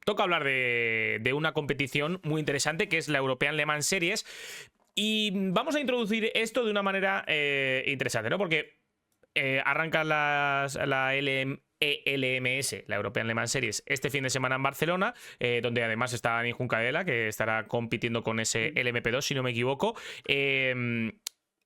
toca hablar de una competición muy interesante que es la European Le Mans Series. Y vamos a introducir esto de una manera interesante, ¿no? Porque arranca la ELMS, la European Le Mans Series, este fin de semana en Barcelona, donde además está Ani Juncadella, que estará compitiendo con ese LMP2, si no me equivoco.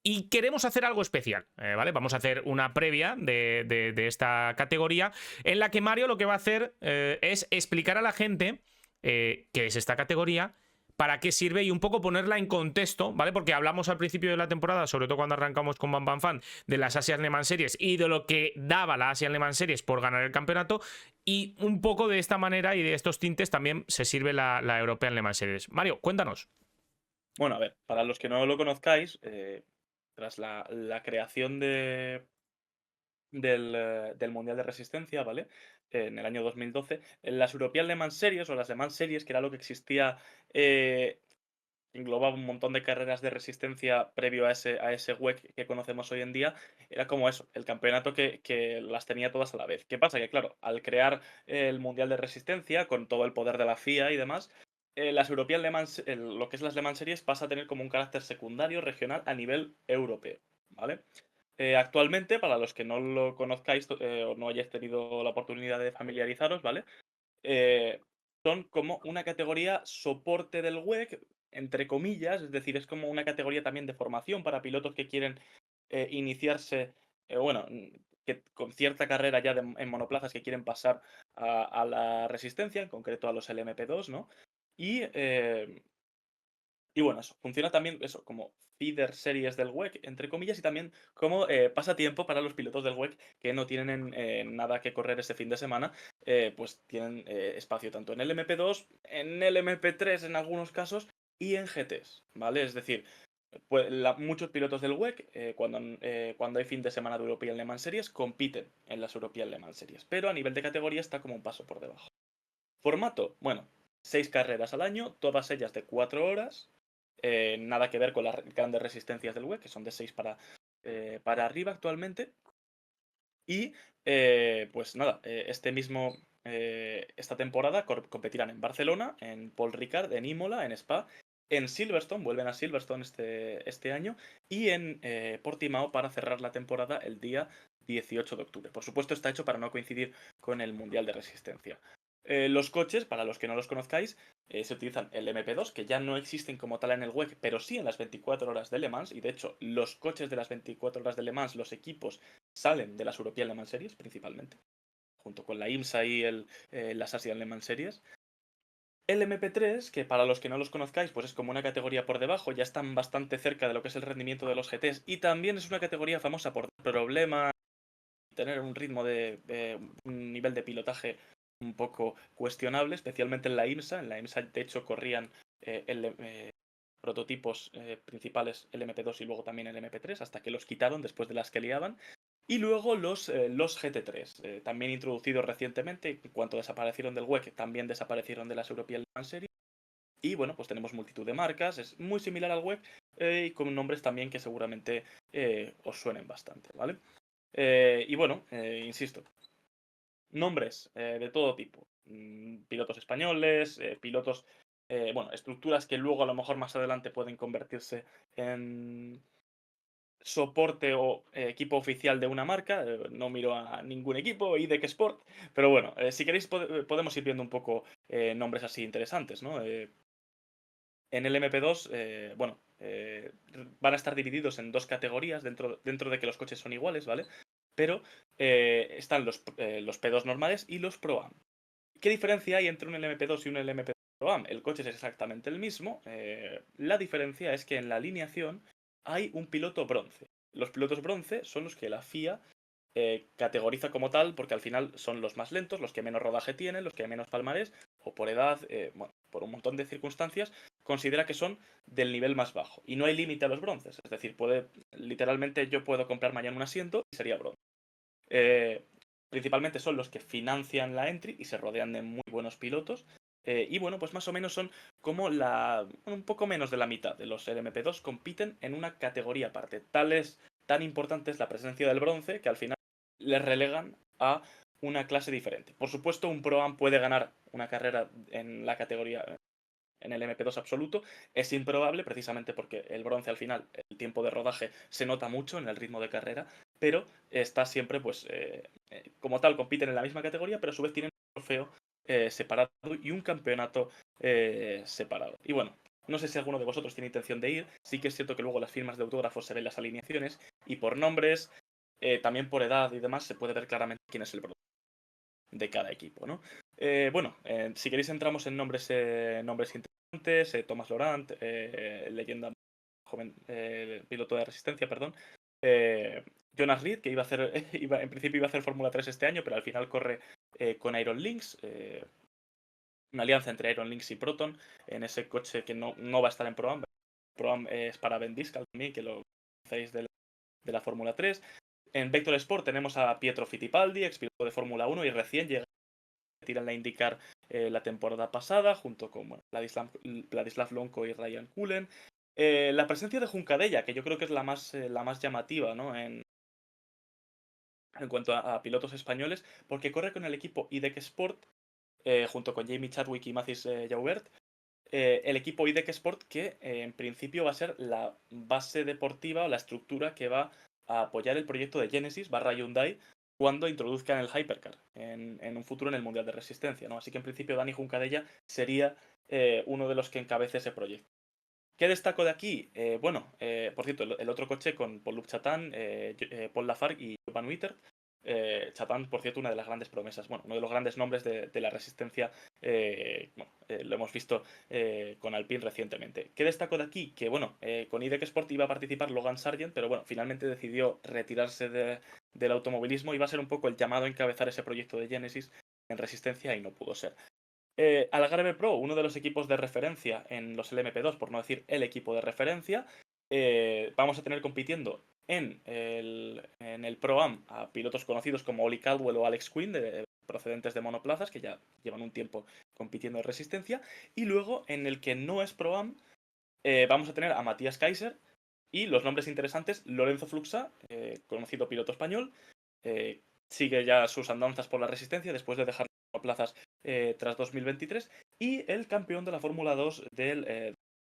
Y queremos hacer algo especial, ¿vale? Vamos a hacer una previa de esta categoría en la que Mario lo que va a hacer es explicar a la gente qué es esta categoría, para qué sirve y un poco ponerla en contexto, ¿vale? Porque hablamos al principio de la temporada, sobre todo cuando arrancamos con Bam Bam Fan, de las Asian Le Mans Series y de lo que daba la Asian Le Mans Series por ganar el campeonato, y un poco de esta manera y de estos tintes también se sirve la European Le Mans Series. Mario, cuéntanos. Bueno, a ver, para los que no lo conozcáis, tras la creación del Mundial de Resistencia, ¿vale? En el año 2012, en las European Le Mans Series o las Le Mans Series, que era lo que existía, eh, englobaba un montón de carreras de resistencia previo a ese WEC que conocemos hoy en día, era como eso, el campeonato que las tenía todas a la vez. ¿Qué pasa? Que claro, al crear el Mundial de Resistencia, con todo el poder de la FIA y demás, las European Le Mans, lo que es las Le Mans Series, pasa a tener como un carácter secundario regional a nivel europeo, ¿vale? Actualmente, para los que no lo conozcáis o no hayáis tenido la oportunidad de familiarizaros, ¿vale? Eh, Son como una categoría soporte del WEC, entre comillas, es decir, es como una categoría también de formación para pilotos que quieren iniciarse, bueno, que con cierta carrera ya en monoplazas que quieren pasar a la resistencia, en concreto a los LMP2, ¿no? Y, eh, y bueno, eso, funciona también eso, como feeder series del WEC, entre comillas, y también como pasatiempo para los pilotos del WEC que no tienen nada que correr ese fin de semana, pues tienen espacio tanto en LMP2, en LMP3 en algunos casos, y en GTs, ¿vale? Es decir, pues, muchos pilotos del WEC, cuando hay fin de semana de European Le Mans Series, compiten en las European Le Mans Series, pero a nivel de categoría está como un paso por debajo. Formato, bueno, 6 carreras al año, todas ellas de 4 horas. Nada que ver con las grandes resistencias del WEC, que son de 6 para arriba actualmente. Y pues nada, esta temporada competirán en Barcelona, en Paul Ricard, en Imola, en Spa, en Silverstone, vuelven a Silverstone este año, y en Portimao para cerrar la temporada el día 18 de octubre. Por supuesto, está hecho para no coincidir con el Mundial de Resistencia. Los coches, para los que no los conozcáis, se utilizan el MP2, que ya no existen como tal en el WEC, pero sí en las 24 horas de Le Mans, y de hecho los coches de las 24 horas de Le Mans, los equipos, salen de las European Le Mans Series principalmente, junto con la IMSA y las Asian Le Mans Series. El MP3, que para los que no los conozcáis, pues es como una categoría por debajo, ya están bastante cerca de lo que es el rendimiento de los GTs, y también es una categoría famosa por problemas, tener un ritmo un nivel de pilotaje un poco cuestionable, especialmente en la IMSA. En la IMSA, de hecho, corrían prototipos principales el MP2 y luego también el MP3, hasta que los quitaron después de las que liaban. Y luego los GT3, también introducidos recientemente, en cuanto desaparecieron del WEC, también desaparecieron de las European Le Mans Series. Y bueno, pues tenemos multitud de marcas, es muy similar al WEC y con nombres también que seguramente os suenen bastante, ¿vale? Y bueno, insisto, nombres de todo tipo. Pilotos españoles, pilotos, bueno, estructuras que luego a lo mejor más adelante pueden convertirse en soporte o equipo oficial de una marca. No miro a ningún equipo, IDEC Sport, pero bueno, si queréis podemos ir viendo un poco nombres así interesantes, ¿no? En el MP2, bueno, van a estar divididos en dos categorías dentro de que los coches son iguales, ¿vale? Pero están los P2 normales y los Pro-Am. ¿Qué diferencia hay entre un LMP2 y un LMP2 Pro-Am? El coche es exactamente el mismo. La diferencia es que en la alineación hay un piloto bronce. Los pilotos bronce son los que la FIA categoriza como tal, porque al final son los más lentos, los que menos rodaje tienen, los que menos palmarés, o por edad, bueno, por un montón de circunstancias, considera que son del nivel más bajo. Y no hay límite a los bronces. Es decir, literalmente yo puedo comprar mañana un asiento y sería bronce. Eh, Principalmente son los que financian la entry y se rodean de muy buenos pilotos. Y bueno, pues más o menos son como un poco menos de la mitad de los LMP2 compiten en una categoría aparte. Tan importante es la presencia del bronce que al final les relegan a una clase diferente. Por supuesto, un Pro-Am puede ganar una carrera en la categoría, en el MP2 absoluto. Es improbable precisamente porque el bronce al final, el tiempo de rodaje se nota mucho en el ritmo de carrera, pero está siempre, pues, como tal, compiten en la misma categoría, pero a su vez tienen un trofeo separado y un campeonato separado. Y bueno, no sé si alguno de vosotros tiene intención de ir. Sí que es cierto que luego las firmas de autógrafos se ven las alineaciones y por nombres, también por edad y demás, se puede ver claramente quién es el de cada equipo, ¿no? Bueno, si queréis entramos en nombres interesantes. Thomas Laurent, leyenda joven, piloto de resistencia, perdón. Jonas Reed, que iba a hacer, en principio iba a hacer Fórmula 3 este año, pero al final corre con Iron Lynx, una alianza entre Iron Lynx y Proton, en ese coche que no va a estar en Pro-Am. Pro-Am es para Ben Discal también, que lo conocéis de la Fórmula 3. En Vector Sport tenemos a Pietro Fittipaldi, ex piloto de Fórmula 1 y recién llega a la IndyCar la temporada pasada, junto con Vladislav Lonko y Ryan Cullen. La presencia de Juncadella, que yo creo que es la más llamativa, ¿no? En cuanto a pilotos españoles, porque corre con el equipo IDEC Sport, junto con Jamie Chadwick y Mathis Jaubert. El equipo IDEC Sport, que en principio va a ser la base deportiva o la estructura que va a apoyar el proyecto de Genesis barra Hyundai cuando introduzcan el Hypercar en un futuro en el Mundial de Resistencia, ¿no? Así que en principio Dani Juncadella sería uno de los que encabece ese proyecto. ¿Qué destaco de aquí? Bueno, por cierto, el otro coche con Paul-Luc Chatin, Paul Lafargue y Jovan Witter. Chatin, por cierto, una de las grandes promesas, bueno, uno de los grandes nombres de la resistencia, lo hemos visto con Alpine recientemente. ¿Qué destaco de aquí? Que, bueno, con IDEC Sport iba a participar Logan Sargent, pero bueno, finalmente decidió retirarse del automovilismo y va a ser un poco el llamado a encabezar ese proyecto de Genesis en resistencia y no pudo ser. Algarve Pro, uno de los equipos de referencia en los LMP2, por no decir el equipo de referencia, vamos a tener compitiendo en el Pro-Am a pilotos conocidos como Oli Caldwell o Alex Quinn, procedentes de monoplazas, que ya llevan un tiempo compitiendo en resistencia. Y luego, en el que no es Pro-Am, vamos a tener a Matías Kaiser y los nombres interesantes, Lorenzo Fluxa, conocido piloto español, sigue ya sus andanzas por la resistencia después de dejar plazas tras 2023, y el campeón de la Fórmula 2 del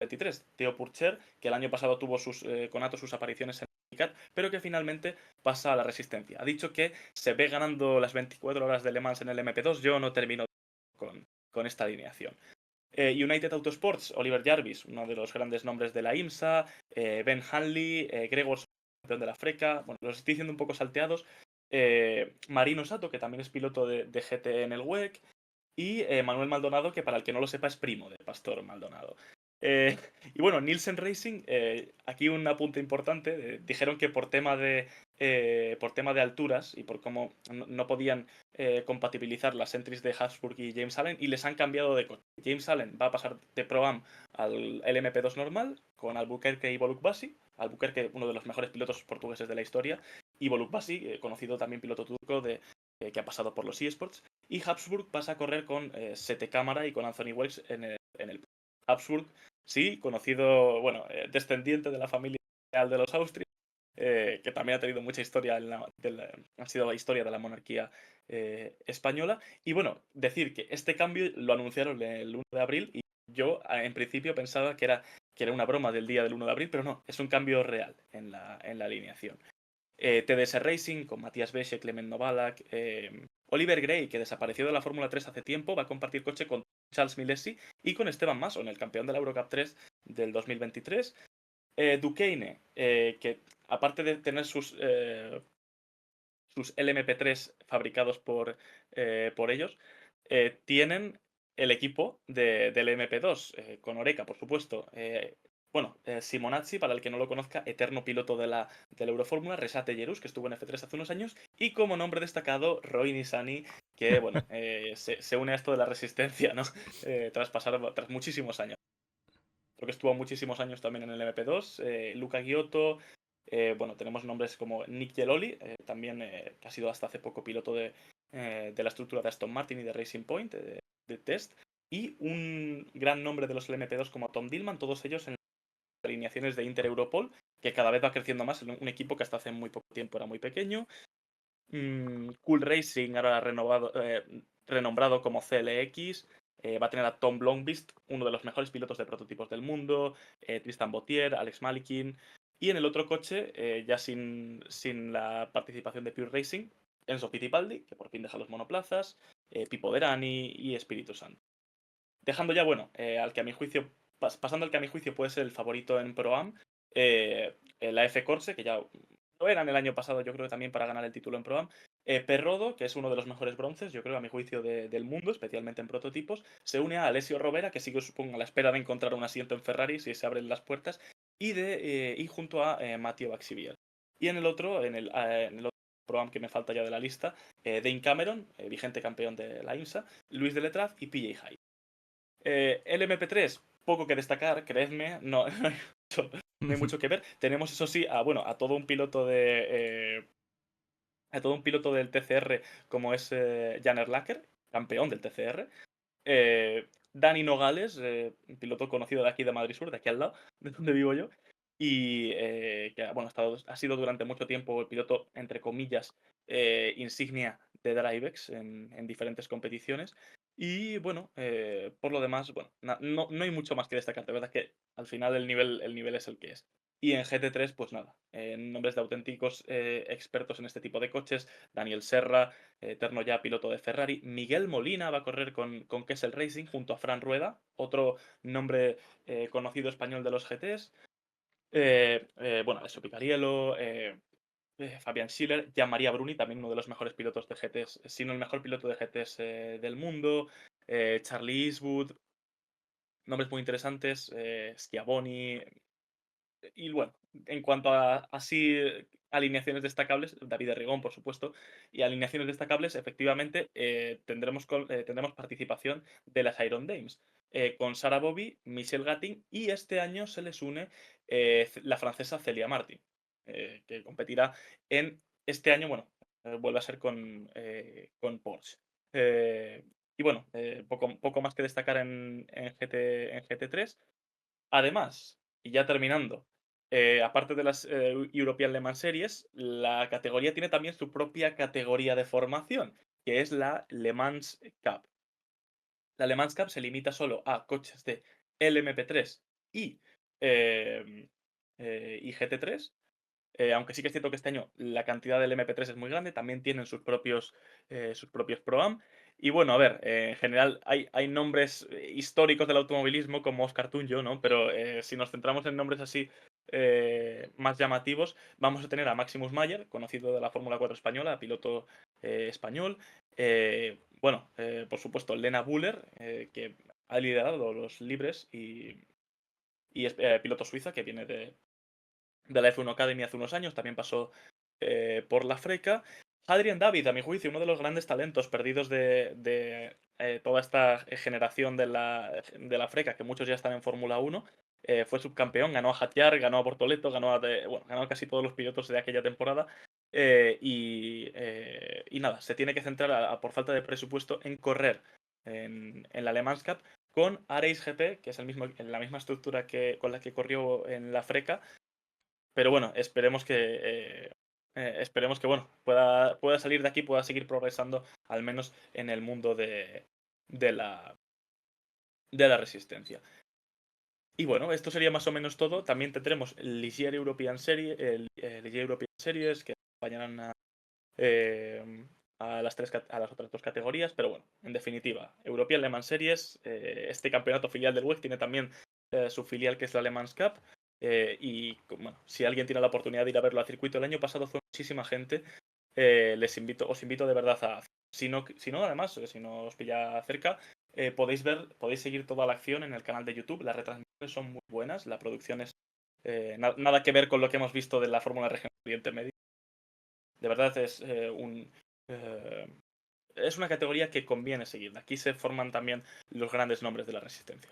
2023, Theo Pourchaire, que el año pasado tuvo sus apariciones en el IndyCar, pero que finalmente pasa a la resistencia. Ha dicho que se ve ganando las 24 horas de Le Mans en el MP2, yo no termino con esta alineación. United Autosports, Oliver Jarvis, uno de los grandes nombres de la IMSA, Ben Hanley, Gregor, campeón de la FRECA, bueno, los estoy diciendo un poco salteados, Marino Sato, que también es piloto de GT en el WEC, y Manuel Maldonado, que para el que no lo sepa es primo de Pastor Maldonado. Y bueno, Nielsen Racing, aquí un apunte importante, dijeron que por tema de alturas y por cómo no podían compatibilizar las entries de Habsburg y James Allen, y les han cambiado de coche. James Allen va a pasar de Pro-Am al LMP2 normal con Albuquerque y Voluk Bassi. Albuquerque, uno de los mejores pilotos portugueses de la historia, y Voluk Bassi, conocido también piloto turco que ha pasado por los eSports. Y Habsburg pasa a correr con Sete Cámara y con Anthony Wells en el Habsburg, sí, conocido, bueno, descendiente de la familia real de los Austrias, que también ha tenido mucha historia, ha sido la historia de la monarquía española. Y bueno, decir que este cambio lo anunciaron el 1 de abril y yo en principio pensaba que era una broma del día del 1 de abril, pero no, es un cambio real en la alineación. TDS Racing con Matías Beche, Clement Novalak, Oliver Gray, que desapareció de la Fórmula 3 hace tiempo, va a compartir coche con Charles Milesi y con Esteban Mason, el campeón de la Eurocup 3 del 2023. Duquesne, que aparte de tener sus LMP3 fabricados por ellos, tienen el equipo del MP2, con Oreca, por supuesto. Bueno, Simonazzi, para el que no lo conozca, eterno piloto de la Eurofórmula, Resate Jerus, que estuvo en F3 hace unos años, y como nombre destacado, Roy Nissany, que bueno, se une a esto de la resistencia, ¿no? Tras muchísimos años. Creo que estuvo muchísimos años también en el MP2, Luca Giotto, bueno, tenemos nombres como Nick Geloli, también que ha sido hasta hace poco piloto de la estructura de Aston Martin y de Racing Point, de test, y un gran nombre de los LMP2 como Tom Dillman, todos ellos en alineaciones de Inter Europol, que cada vez va creciendo más, en un equipo que hasta hace muy poco tiempo era muy pequeño. Cool Racing, ahora renombrado como CLX. Va a tener a Tom Blomqvist, uno de los mejores pilotos de prototipos del mundo, Tristan Vautier, Alex Malikin. Y en el otro coche, ya sin la participación de Pure Racing, Enzo Fittipaldi, que por fin deja los monoplazas, Pipo Derani y Espíritu Santo. Dejando ya, bueno, al que a mi juicio, pasando al que a mi juicio puede ser el favorito en Pro-Am, la F Corse, que ya lo eran el año pasado, yo creo que también para ganar el título en Pro-Am. Perrodo, que es uno de los mejores bronces, yo creo, a mi juicio, del mundo, especialmente en prototipos, se une a Alessio Rovera, que sigue, supongo, a la espera de encontrar un asiento en Ferrari si se abren las puertas, y junto a Matteo Baxivier. Y en el otro Pro-Am que me falta ya de la lista, Dane Cameron, vigente campeón de la IMSA, Luis de Letraz y PJ Hyde. El MP3, poco que destacar, creedme, no, no hay mucho que ver. Tenemos, eso sí, a todo un piloto a todo un piloto del TCR como es Jan Erlacher, campeón del TCR. Dani Nogales, un piloto conocido de aquí de Madrid Sur, de aquí al lado, de donde vivo yo. Y que ha sido durante mucho tiempo el piloto, entre comillas, insignia de Drivex en diferentes competiciones. Y bueno, por lo demás, bueno, no hay mucho más que destacar. De verdad que al final el nivel es el que es. Y en GT3, pues nada, nombres de auténticos expertos en este tipo de coches: Daniel Serra, eterno ya piloto de Ferrari. Miguel Molina va a correr con Kessel Racing junto a Fran Rueda, otro nombre conocido español de los GTs. Eso, Picariello, Fabián Schiller, Gian-Maria Bruni, también uno de los mejores pilotos de GTs, si no el mejor piloto de GTs del mundo. Charlie Eastwood, nombres muy interesantes. Schiavoni. Y bueno, en cuanto a así alineaciones destacables, David Errigón, por supuesto, y alineaciones destacables, efectivamente, tendremos participación de las Iron Dames, con Sarah Bobby, Michelle Gattin, y este año se les une la francesa Celia Martin, que competirá este año, bueno, vuelve a ser con Porsche. Y bueno, poco más que destacar en GT3. Además, y ya terminando, aparte de las European Le Mans Series, la categoría tiene también su propia categoría de formación, que es la Le Mans Cup. La Le Mans Cup se limita solo a coches de LMP3 y, y GT3. Aunque sí que es cierto que este año la cantidad del MP3 es muy grande, también tienen sus propios Pro-Am. Y bueno, a ver, en general hay nombres históricos del automovilismo como Oscar Tunjo, ¿no? Pero si nos centramos en nombres así más llamativos, vamos a tener a Maximus Mayer, conocido de la Fórmula 4 española, piloto español. Por supuesto, Lena Buller, que ha liderado los libres y es piloto suiza que viene de la F1 Academy hace unos años, también pasó por la Freca. Adrian David, a mi juicio, uno de los grandes talentos perdidos de toda esta generación de la Freca, que muchos ya están en Fórmula 1. Fue subcampeón, ganó a Hatjar, ganó a Bortoleto, ganó a casi todos los pilotos de aquella temporada. Y nada, se tiene que centrar, por falta de presupuesto, en correr en la Le Mans Cup con Arais GP, que es en la misma estructura con la que corrió en la Freca. Pero bueno, esperemos que bueno, pueda salir de aquí, pueda seguir progresando, al menos en el mundo de la, de la resistencia. Y bueno, esto sería más o menos todo. También tendremos el Ligier European Series, que acompañarán a las otras dos categorías. Pero bueno, en definitiva, European Le Mans Series, este campeonato filial del WEC tiene también su filial, que es la Le Mans Cup. Y bueno, si alguien tiene la oportunidad de ir a verlo al circuito, el año pasado fue muchísima gente. Os invito de verdad si no, además, si no os pilla cerca, podéis seguir toda la acción en el canal de YouTube. Las retransmisiones son muy buenas, la producción es nada que ver con lo que hemos visto de la Fórmula Regional Oriente Medio. De verdad es una categoría que conviene seguir. Aquí se forman también los grandes nombres de la resistencia.